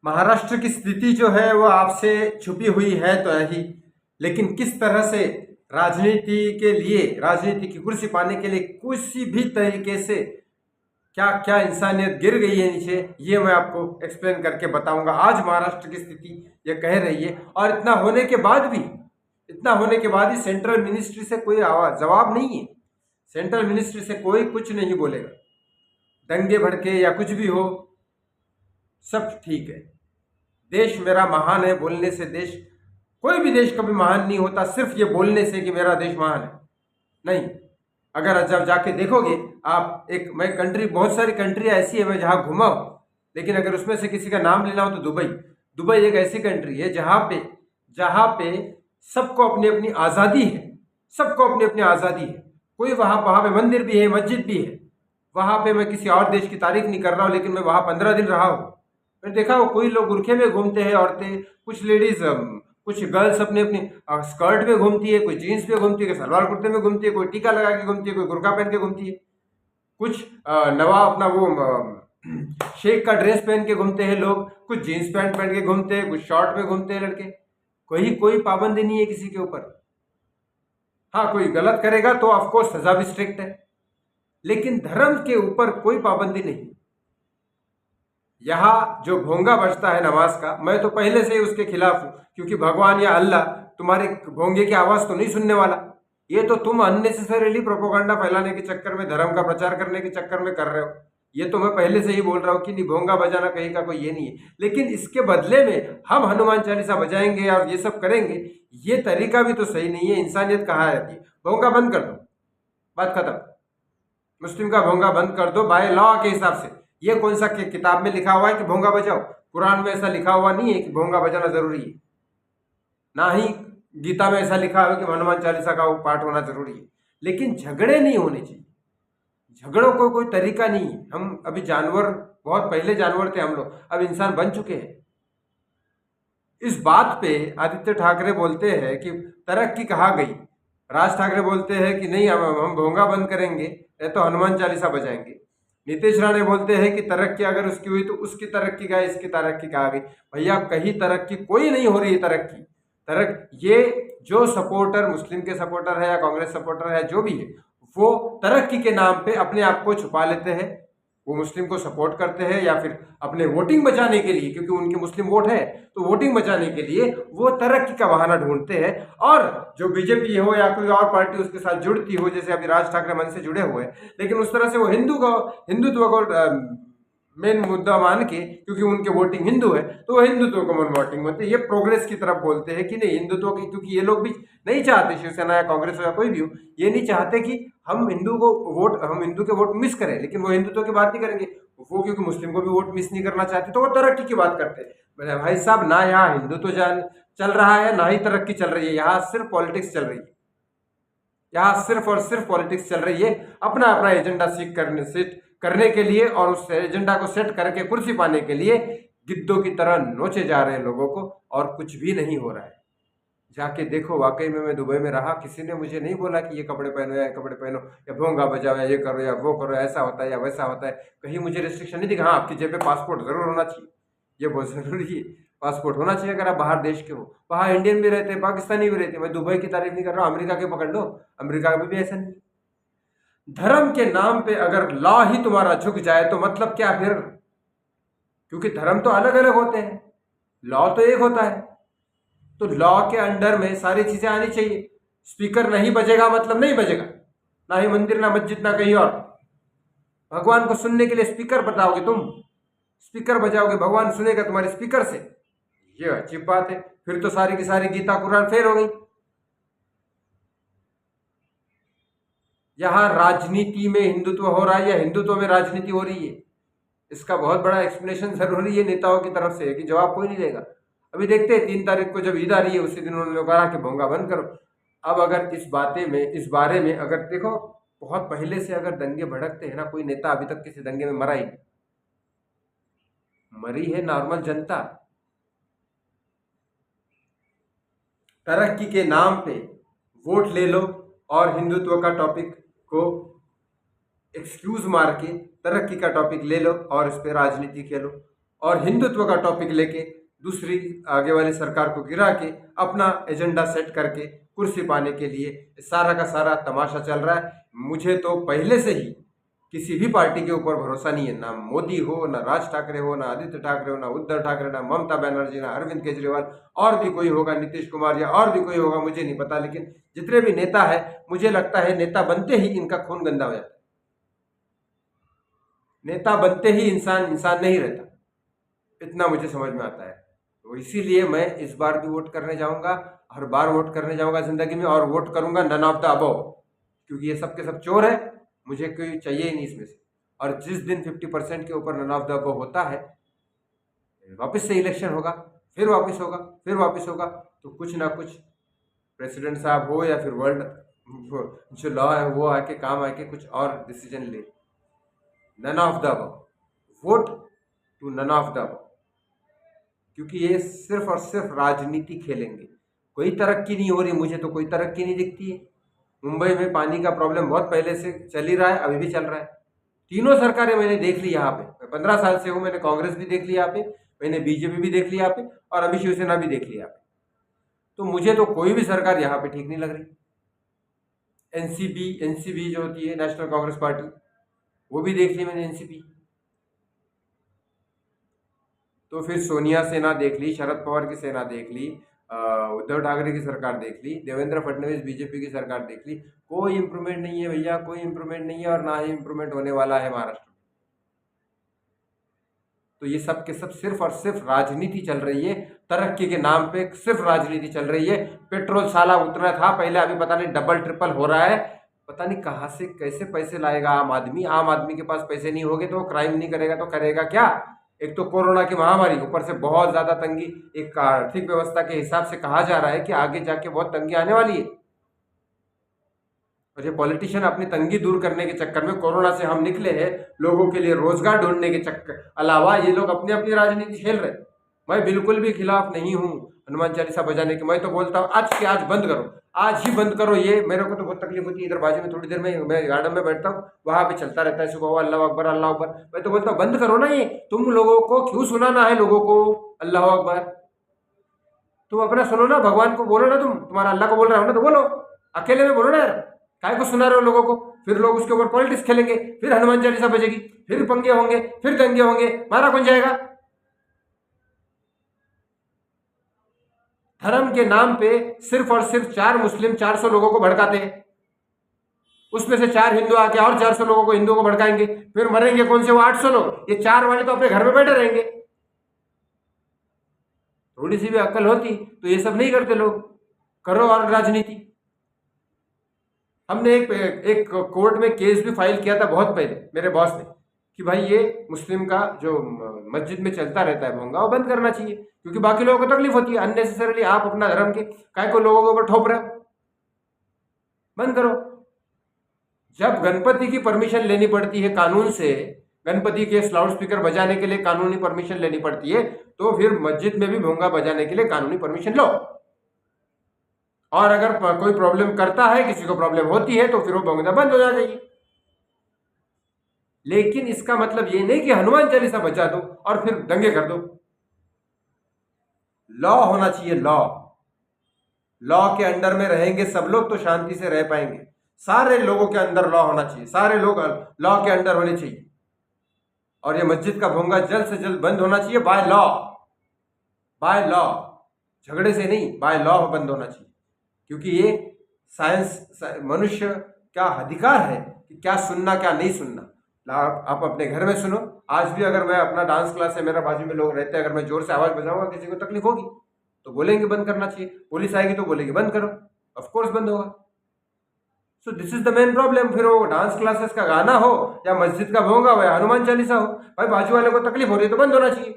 महाराष्ट्र की स्थिति जो है वो आपसे छुपी हुई है तो ही, लेकिन किस तरह से राजनीति के लिए, राजनीति की कुर्सी पाने के लिए किसी भी तरीके से क्या क्या इंसानियत गिर गई है नीचे, ये मैं आपको एक्सप्लेन करके बताऊंगा। आज महाराष्ट्र की स्थिति ये कह रही है, और इतना होने के बाद भी, इतना होने के बाद ही सेंट्रल मिनिस्ट्री से कोई जवाब नहीं है। सेंट्रल मिनिस्ट्री से कोई कुछ नहीं बोलेगा। दंगे भड़के या कुछ भी हो, सब ठीक है। देश मेरा महान है बोलने से देश, कोई भी देश कभी महान नहीं होता सिर्फ ये बोलने से कि मेरा देश महान है। नहीं, अगर जब जाके देखोगे आप, एक मैं कंट्री, बहुत सारी कंट्री ऐसी है मैं जहाँ घूमा हूँ, लेकिन अगर उसमें से किसी का नाम लेना हो तो दुबई। दुबई एक ऐसी कंट्री है जहाँ पे सबको अपनी अपनी आज़ादी है, सबको अपनी अपनी आज़ादी है। कोई वहाँ पे मंदिर भी है, मस्जिद भी है। वहाँ पे मैं किसी और देश की तारीफ नहीं कर रहा हूँ, लेकिन मैं वहाँ 15 दिन रहा हूँ। मैंने देखा वो कोई लोग बुरखे में घूमते हैं, औरतें, कुछ लेडीज, कुछ गर्ल्स अपनी अपनी स्कर्ट में घूमती है, कोई जीन्स पे घूमती है, कोई सलवार कुर्ते में घूमती है, कोई टीका लगा के घूमती है, कोई गुरखा पहन के घूमती है, कुछ नवाब अपना वो शेख का ड्रेस पहन के घूमते हैं लोग, कुछ जीन्स पैंट पहन के घूमते हैं, कुछ शॉर्ट में घूमते हैं लड़के। कोई पाबंदी नहीं है किसी के ऊपर। हाँ, कोई गलत करेगा तो ऑफकोर्स सजा भी स्ट्रिक्ट है, लेकिन धर्म के ऊपर कोई पाबंदी नहीं। यहाँ जो भोंगा बजता है नमाज का, मैं तो पहले से ही उसके खिलाफ हूँ, क्योंकि भगवान या अल्लाह तुम्हारे भोंगे की आवाज़ तो नहीं सुनने वाला। ये तो तुम अननेसेसरीली प्रोपोगंडा फैलाने के चक्कर में, धर्म का प्रचार करने के चक्कर में कर रहे हो। ये तो मैं पहले से ही बोल रहा हूँ कि नहीं, भोंगा बजाना कहीं का कोई ये नहीं है, लेकिन इसके बदले में हम हनुमान चालीसा बजाएंगे और ये सब करेंगे, ये तरीका भी तो सही नहीं है। इंसानियत कहाँ रहती है? भोंगा बंद कर दो, बात खत्म। मुस्लिम का भोंगा बंद कर दो बाय लॉ के हिसाब से। ये कौन सा किताब में लिखा हुआ है कि भोंगा बजाओ? कुरान में ऐसा लिखा हुआ नहीं है कि भोंगा बजाना जरूरी है, ना ही गीता में ऐसा लिखा है कि हनुमान चालीसा का वो पाठ होना जरूरी है। लेकिन झगड़े नहीं होने चाहिए, झगड़ों को कोई तरीका नहीं है। हम अभी जानवर, बहुत पहले जानवर थे हम लोग, अब इंसान बन चुके हैं। इस बात पे आदित्य ठाकरे बोलते हैं कि तरक्की कहाँ गई। राज ठाकरे बोलते हैं कि नहीं, हम भोंगा बंद करेंगे या तो हनुमान चालीसा बजाएंगे। नीतीश राणे बोलते हैं कि तरक्की अगर उसकी हुई तो उसकी तरक्की का, इसकी तरक्की कहाँ गई। भैया कहीं तरक्की कोई नहीं हो रही है। ये जो सपोर्टर, मुस्लिम के सपोर्टर है या कांग्रेस सपोर्टर है, जो भी है, वो तरक्की के नाम पे अपने आप को छुपा लेते हैं। वो मुस्लिम को सपोर्ट करते हैं या फिर अपने वोटिंग बचाने के लिए, क्योंकि उनके मुस्लिम वोट है, तो वोटिंग बचाने के लिए वो तरक्की का बहाना ढूंढते हैं। और जो बीजेपी हो या कोई और पार्टी उसके साथ जुड़ती हो, जैसे अभी राज ठाकरे मन से जुड़े हुए हैं, लेकिन उस तरह से वो हिंदुत्व को मेन मुद्दा मान के, क्योंकि उनके वोटिंग हिंदू है, तो वो हिंदुत्व को मन वोटिंग बोलते हैं। ये प्रोग्रेस की तरफ बोलते हैं कि नहीं, हिंदुत्व की, क्योंकि ये लोग भी नहीं चाहते, शिवसेना या कांग्रेस हो या कोई भी हो, ये नहीं चाहते कि हम हिंदू के वोट मिस करें। लेकिन वो हिंदुत्व की बात नहीं करेंगे वो, क्योंकि मुस्लिम को भी वोट मिस नहीं करना चाहते, तो वो तरक्की की बात करते हैं। बोले भाई साहब, ना यहाँ हिंदुत्व चल रहा है, ना ही तरक्की चल रही है, यहाँ सिर्फ पॉलिटिक्स चल रही है। यहाँ सिर्फ और सिर्फ पॉलिटिक्स चल रही है, अपना अपना एजेंडा सेट करने के लिए, और उस एजेंडा को सेट करके कुर्सी पाने के लिए गिद्धों की तरह नोचे जा रहे हैं लोगों को, और कुछ भी नहीं हो रहा है। जाके देखो, वाकई में मैं दुबई में रहा, किसी ने मुझे नहीं बोला कि ये कपड़े पहनो या कपड़े पहनो या भोंगा बजाओ या ये करो या वो करो, ऐसा होता है या वैसा होता है। कहीं मुझे रिस्ट्रिक्शन नहीं दिखा। हाँ, आपकी जेब में पासपोर्ट जरूर होना चाहिए, ये बहुत जरूरी है। पासपोर्ट होना चाहिए अगर आप बाहर देश के हो। वहाँ इंडियन भी रहते हैं, पाकिस्तानी भी रहते हैं। मैं दुबई की तारीफ नहीं कर रहा हूँ, अमेरिका के पकड़ लो, अमेरिका में भी ऐसा नहीं। धर्म के नाम पे अगर लॉ ही तुम्हारा झुक जाए तो मतलब क्या फिर? क्योंकि धर्म तो अलग अलग होते हैं, लॉ तो एक होता है। तो लॉ के अंडर में सारी चीजें आनी चाहिए। स्पीकर नहीं बजेगा मतलब नहीं बजेगा, ना ही मंदिर, ना मस्जिद, ना कहीं और। भगवान को सुनने के लिए स्पीकर बताओगे तुम, स्पीकर बजाओगे, भगवान सुनेगा तुम्हारे स्पीकर से, ये अजीब बात है। फिर तो सारी की सारी गीता कुरान फेल हो गई। यहाँ राजनीति में हिंदुत्व हो रहा है या हिंदुत्व में राजनीति हो रही है, इसका बहुत बड़ा एक्सप्लेनेशन जरूरी है नेताओं की तरफ से, कि जवाब कोई नहीं देगा। अभी देखते हैं 3 तारीख को जब ईद आ रही है, उसी दिन उन्होंने कहा कि भोंगा बंद करो। अब अगर इस बारे में अगर देखो, बहुत पहले से अगर दंगे भड़कते हैं ना, कोई नेता अभी तक किसी दंगे में मरा ही नहीं, मरी है नॉर्मल जनता। तरक्की के नाम पे वोट ले लो और हिंदुत्व का टॉपिक को एक्सक्यूज मार के तरक्की का टॉपिक ले लो और इस पे राजनीति खेलो। और हिंदुत्व का टॉपिक लेके दूसरी आगे वाली सरकार को गिरा के अपना एजेंडा सेट करके कुर्सी पाने के लिए सारा का सारा तमाशा चल रहा है। मुझे तो पहले से ही किसी भी पार्टी के ऊपर भरोसा नहीं है, ना मोदी हो, ना राज ठाकरे हो, ना आदित्य ठाकरे हो, ना उद्धव ठाकरे, ना ममता बनर्जी, ना अरविंद केजरीवाल, और भी कोई होगा, नीतीश कुमार या और भी कोई होगा, मुझे नहीं पता। लेकिन जितने भी नेता है, मुझे लगता है नेता बनते ही इनका खून गंदा हो जाता है। नेता बनते ही इंसान इंसान नहीं रहता, इतना मुझे समझ में आता है। तो इसीलिए मैं इस बार भी वोट करने जाऊंगा, हर बार वोट करने जाऊंगा जिंदगी में, और वोट करूंगा नन ऑफ द अबव, क्योंकि ये सब के सब चोर है, मुझे कोई चाहिए ही नहीं इसमें से। और जिस दिन 50% के ऊपर नन ऑफ द अबव होता है, वापस से इलेक्शन होगा, फिर वापस होगा, फिर वापस होगा, तो कुछ ना कुछ प्रेसिडेंट साहब हो या फिर वर्ल्ड जो लॉ है वो आके काम आके कुछ और डिसीजन ले। None of the above, vote to none of the above, क्योंकि ये सिर्फ और सिर्फ राजनीति खेलेंगे। कोई तरक्की नहीं हो रही, मुझे तो कोई तरक्की नहीं दिखती है। मुंबई में पानी का प्रॉब्लम बहुत पहले से चल ही रहा है, अभी भी चल रहा है। तीनों सरकारें मैंने देख ली यहाँ पे, मैं 15 साल से हूँ, मैंने कांग्रेस भी देख ली यहाँ पे, मैंने बीजेपी भी देख ली यहाँ पे, और अभी शिवसेना भी देख ली यहाँ पे। तो मुझे तो कोई भी सरकार यहाँ पे ठीक नहीं लग रही। एनसीपी जो होती है, नेशनल कांग्रेस पार्टी, वो भी देख ली मैंने, एनसीपी। तो फिर सोनिया सेना देख ली, शरद पवार की सेना देख ली, उद्धव ठाकरे की सरकार देख ली, देवेंद्र फडणवीस बीजेपी की सरकार देख ली, कोई इंप्रूवमेंट नहीं है भैया, कोई इंप्रूवमेंट नहीं है, और ना ही इंप्रूवमेंट होने वाला है महाराष्ट्र में। तो ये सब के सब सिर्फ और सिर्फ राजनीति चल रही है, तरक्की के नाम पे सिर्फ राजनीति चल रही है। पेट्रोल साला उतना था पहले, अभी पता नहीं डबल ट्रिपल हो रहा है। पता नहीं कहाँ से कैसे पैसे लाएगा आम आदमी। आम आदमी के पास पैसे नहीं होंगे तो वो क्राइम नहीं करेगा तो करेगा क्या? एक तो कोरोना की महामारी, ऊपर से बहुत ज्यादा तंगी, एक आर्थिक व्यवस्था के हिसाब से कहा जा रहा है कि आगे जाके बहुत तंगी आने वाली है। और ये पॉलिटिशियन अपनी तंगी दूर करने के चक्कर में, कोरोना से हम निकले हैं, लोगों के लिए रोजगार ढूंढने के चक्कर अलावा ये लोग अपनी अपनी राजनीति खेल रहे हैं। मैं बिल्कुल भी खिलाफ नहीं हूँ हनुमान चालीसा बजाने के। मैं तो बोलता हूँ आज के आज बंद करो, आज ही बंद करो। ये मेरे को तो बहुत तकलीफ होती है। इधर बाजू में थोड़ी देर में मैं गार्डन में बैठता हूँ, वहां पे चलता रहता है सुबह अल्लाह अकबर अल्लाह अकबर। मैं तो बोलता हूँ बंद करो ना, ये तुम लोगों को क्यों सुनाना है लोगों को अल्लाह अकबर? तुम अपना सुनो ना, भगवान को बोलो ना, तुम्हारा अल्लाह को बोल रहा हो ना तो बोलो, अकेले में बोलो ना यार, काय को सुना रहे हो लोगों को? फिर लोग उसके ऊपर पॉलिटिक्स खेलेंगे, फिर हनुमान चालीसा बजेगी, फिर पंगे होंगे, फिर दंगे होंगे, मारा कौन जाएगा? धर्म के नाम पे सिर्फ और सिर्फ 4 मुस्लिम 400 लोगों को भड़काते हैं, उसमें से 4 हिंदू आके और 400 लोगों को हिंदुओं को भड़काएंगे, फिर मरेंगे कौन से वो 800 लोग? ये 4 वाले तो अपने घर में बैठे रहेंगे। थोड़ी सी भी अक्ल होती तो ये सब नहीं करते लोग। करो और राजनीति। हमने एक कोर्ट में केस भी फाइल किया था बहुत पहले मेरे बॉस ने, कि भाई ये मुस्लिम का जो मस्जिद में चलता रहता है भोंगा, वो बंद करना चाहिए, क्योंकि बाकी लोगों को तकलीफ होती है। अननेसेसरली आप अपना धर्म के काय को लोगों के ऊपर ठोप रहे हो? बंद करो। जब गणपति की परमिशन लेनी पड़ती है कानून से, गणपति के लाउड स्पीकर बजाने के लिए कानूनी परमिशन लेनी पड़ती है, तो फिर मस्जिद में भी भोंगा बजाने के लिए कानूनी परमिशन लो। और अगर कोई प्रॉब्लम करता है, किसी को प्रॉब्लम होती है, तो फिर वो भोंगना बंद हो जाना चाहिए। लेकिन इसका मतलब ये नहीं कि हनुमान चालीसा बजा दो और फिर दंगे कर दो। लॉ होना चाहिए, लॉ। लॉ के अंडर में रहेंगे सब लोग तो शांति से रह पाएंगे। सारे लोगों के अंदर लॉ होना चाहिए, सारे लोग लॉ के अंडर होने चाहिए। और ये मस्जिद का भोंगा जल्द से जल्द बंद होना चाहिए, बाय लॉ। बाय लॉ, झगड़े से नहीं, बाय लॉ बंद होना चाहिए। क्योंकि ये साइंस, मनुष्य का अधिकार है कि क्या सुनना क्या नहीं सुनना। आप अपने घर में सुनो। आज भी अगर मैं अपना डांस क्लास है, मेरा बाजू में लोग रहते हैं, अगर मैं जोर से आवाज बजाऊंगा, किसी को तकलीफ होगी तो बोलेंगे बंद करना चाहिए। पुलिस आएगी तो बोलेगी बंद करो, ऑफ कोर्स बंद होगा। So this is the main problem. फिर वो डांस क्लासेस का गाना हो या मस्जिद का भोंगा हो या हनुमान चालीसा हो, भाई बाजू वाले को तकलीफ हो रही है तो बंद होना चाहिए।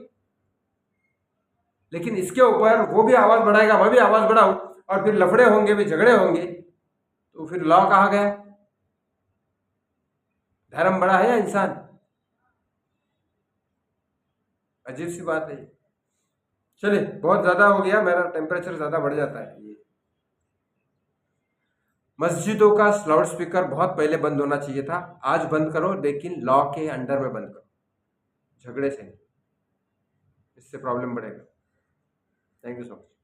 लेकिन इसके ऊपर वो भी आवाज बढ़ाएगा, मैं भी आवाज बढ़ाऊं, और फिर लफड़े होंगे, भी झगड़े होंगे, तो फिर लॉ कहाँ गया? धर्म बड़ा है या इंसान? अजीब सी बात है। चलिए, बहुत ज्यादा हो गया, मेरा टेम्परेचर ज्यादा बढ़ जाता है। ये मस्जिदों का लाउड स्पीकर बहुत पहले बंद होना चाहिए था, आज बंद करो, लेकिन लॉ के अंडर में बंद करो, झगड़े से नहीं। इससे प्रॉब्लम बढ़ेगा। Thank you so much.